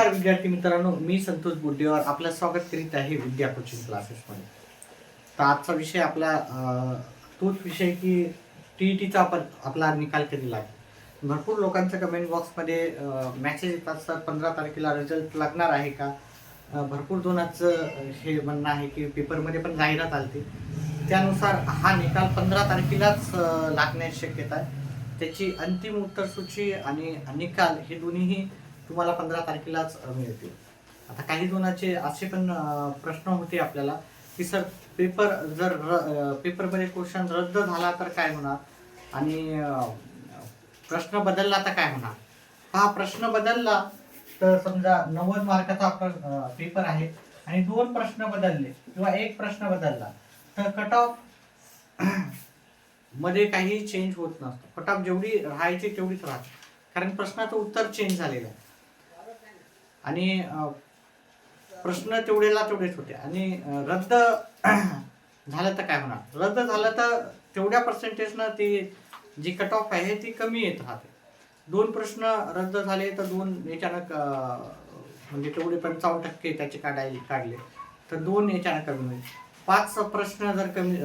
नमस्कार विद्यार्थी मित्रांनो, मी संतोष बुड्डेवार आपलं स्वागत करीत आहे विद्या कोचिंग क्लासेसमध्ये. तर आजचा विषय आपला तोच विषय की TETचा आपला निकाल कधी लागेल. भरपूर लोकांच्या कमेंट बॉक्समध्ये मेसेज येतात, सर 15 तारखेला रिझल्ट लागणार आहे का. भरपूर जणांचं हे म्हणणं आहे की पेपरमध्ये पण जाहिरात आली, त्यानुसार हा निकाल 15 तारखेलाच लागण्याची शक्यता आहे. त्याची अंतिम उत्तरसूची आणि निकाल हे दोन्हीही तुम्हाला 15 तारखेलाच मिळतील. आता काही जणांचे असे पण प्रश्न होते आपल्याला की सर पेपर जर पेपरमध्ये क्वेश्चन रद्द झाला तर काय होणार आणि प्रश्न बदलला तर काय होणार. हा प्रश्न बदलला तर समजा 90 मार्काचा आपला पेपर आहे आणि 2 प्रश्न बदलले किंवा 1 प्रश्न बदलला तर कट ऑफ मध्ये काही चेंज होत नसतं. कट ऑफ जेवढी राहायची तेवढीच राहते, कारण प्रश्नाचं उत्तर चेंज झालेलं आहे आणि प्रश्न तेवढेला तेवढेच होते. आणि रद्द झालं तर काय होणार. रद्द झालं तर तेवढ्या पर्सेंटेजनं ती जी कट ऑफ आहे ती कमी येत राहते. 2 प्रश्न रद्द झाले तर 2 याच्यानं म्हणजे तेवढे 55% त्याचे काढले तर 2 याच्यानं कमी होईल. 5 प्रश्न जर कमी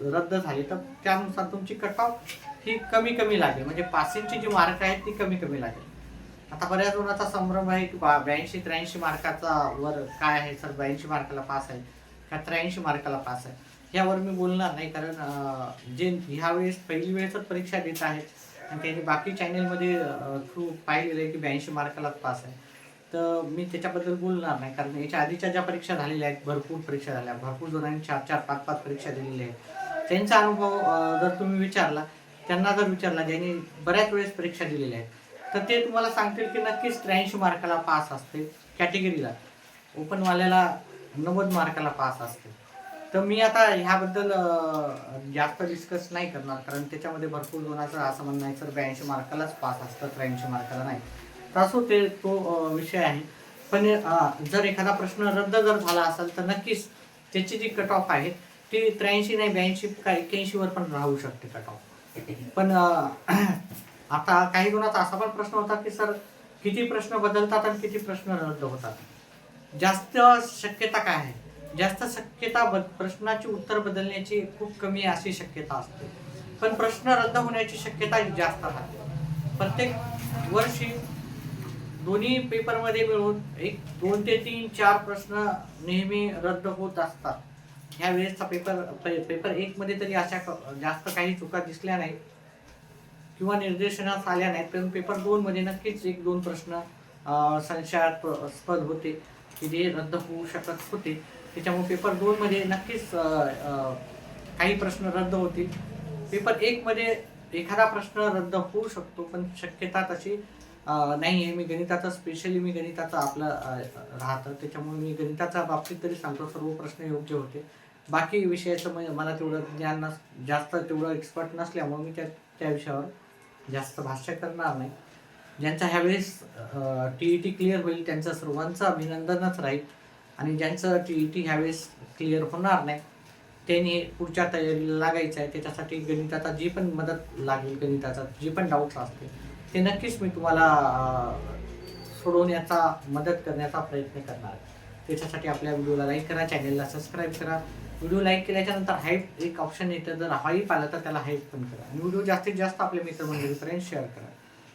रद्द झाले तर त्यानुसार तुमची कट ऑफ ही कमी लागेल, म्हणजे पासिंगची जी मार्क आहेत ती कमी लागेल. आता बऱ्याच जणांचा संभ्रम आहे की 82-83 मार्काचा वर काय आहे सर, 82 मार्काला पास आहे का 83 मार्काला पास आहे, यावर मी बोलणार नाही. कारण जे ह्यावेळेस पहिली वेळेसच परीक्षा देत आहेत आणि त्यांनी बाकी चॅनेलमध्ये थ्रू पाहिलेलं आहे की 82 मार्कालाच पास आहे, तर मी त्याच्याबद्दल बोलणार नाही. कारण याच्या आधीच्या ज्या परीक्षा झालेल्या आहेत, भरपूर परीक्षा झाल्या, भरपूर जणांनी 4-4, 5-5 परीक्षा दिलेल्या आहेत, त्यांचा अनुभव जर तुम्ही विचारला, त्यांना जर विचारला ज्यांनी बऱ्याच वेळेस परीक्षा दिलेल्या आहेत, तर ते तुम्हाला सांगतील की नक्कीच 83 मार्काला पास असते कॅटेगरीला, ओपनवाल्याला 90 मार्काला पास असते. तर मी आता ह्याबद्दल जास्त डिस्कस नाही करणार, कारण त्याच्यामध्ये भरपूर जणांचं असं म्हणणं आहे सर 82 मार्कालाच पास असतं, 83 मार्काला नाही. तर असो ते तो विषय आहे. पण जर एखादा प्रश्न रद्द जर झाला असेल तर नक्कीच त्याची जी कट ऑफ आहे ती 83 नाही 82 का 81 वर पण राहू शकते कट ऑफ. पण आता काही जणांचा असा पण प्रश्न होता की सर किती प्रश्न बदलतात आणि किती प्रश्न रद्द होतात. जास्त शक्यता काय आहे, जास्त शक्यता प्रश्नाची उत्तर बदलण्याची खूप कमी अशी शक्यता असते, पण प्रश्न रद्द होण्याची शक्यता जास्त राहते. प्रत्येक वर्षी दोन्ही पेपरमध्ये मिळून 2 ते 3, 4 प्रश्न नेहमी रद्द होत असतात. ह्या वेळेसचा पेपर 1 मध्ये तरी अशा जास्त काही चुका दिसल्या नाहीत किंवा निर्देशनास आल्या नाहीत, पण पेपर 2 मध्ये नक्कीच 1-2 प्रश्न संशयास्पद होते की जे रद्द होऊ शकत होते. त्याच्यामुळे पेपर 2 मध्ये नक्कीच काही प्रश्न रद्द होतील. पेपर 1 मध्ये एखादा प्रश्न रद्द होऊ शकतो, पण शक्यता तशी नाही आहे. मी गणिताचं आपलं राहतं, त्याच्यामुळे मी गणिताच्या बाबतीत तरी सांगतो सर्व प्रश्न योग्य होते. बाकी विषयाचं मला तेवढं ज्ञान जास्त तेवढं एक्सपर्ट नसल्यामुळे मी त्या विषयावर जास्त भाष्य करणार नाही. ज्यांचा ह्यावेळेस TET क्लिअर होईल त्यांचं सर्वांचं अभिनंदनच राहील, आणि ज्यांचं TET ह्यावेळेस क्लिअर होणार नाही त्यांनी पुढच्या तयारीला लागायचं आहे. त्याच्यासाठी गणिताचा जी पण मदत लागेल, गणिताचा जे पण डाऊट्स असतील ते नक्कीच मी तुम्हाला सोडवण्याचा मदत करण्याचा प्रयत्न करणार आहे. त्याच्यासाठी आपल्या व्हिडिओला लाईक करा, चॅनलला सबस्क्राईब करा. व्हिडिओ लाईक केल्याच्या नंतर हाईप एक ऑप्शन येतं, जर हाईप आलं तर त्याला हाईप पण करा आणि व्हिडिओ जास्तीत जास्त आपल्या मित्रमंडळीपर्यंत शेअर करा.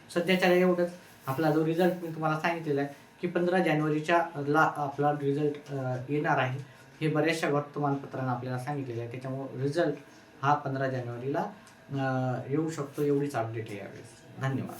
सध्याच्या एवढंच. आपला जो रिझल्ट मी तुम्हाला सांगितलेला आहे की 15 जानेवारीच्या आपला रिझल्ट येणार आहे, हे बऱ्याचशा वर्तमानपत्रांना आपल्याला सांगितलेलं आहे. त्याच्यामुळे रिझल्ट हा 15 जानेवारीला येऊ शकतो, एवढीच अपडेट आहे यावेळेस. धन्यवाद.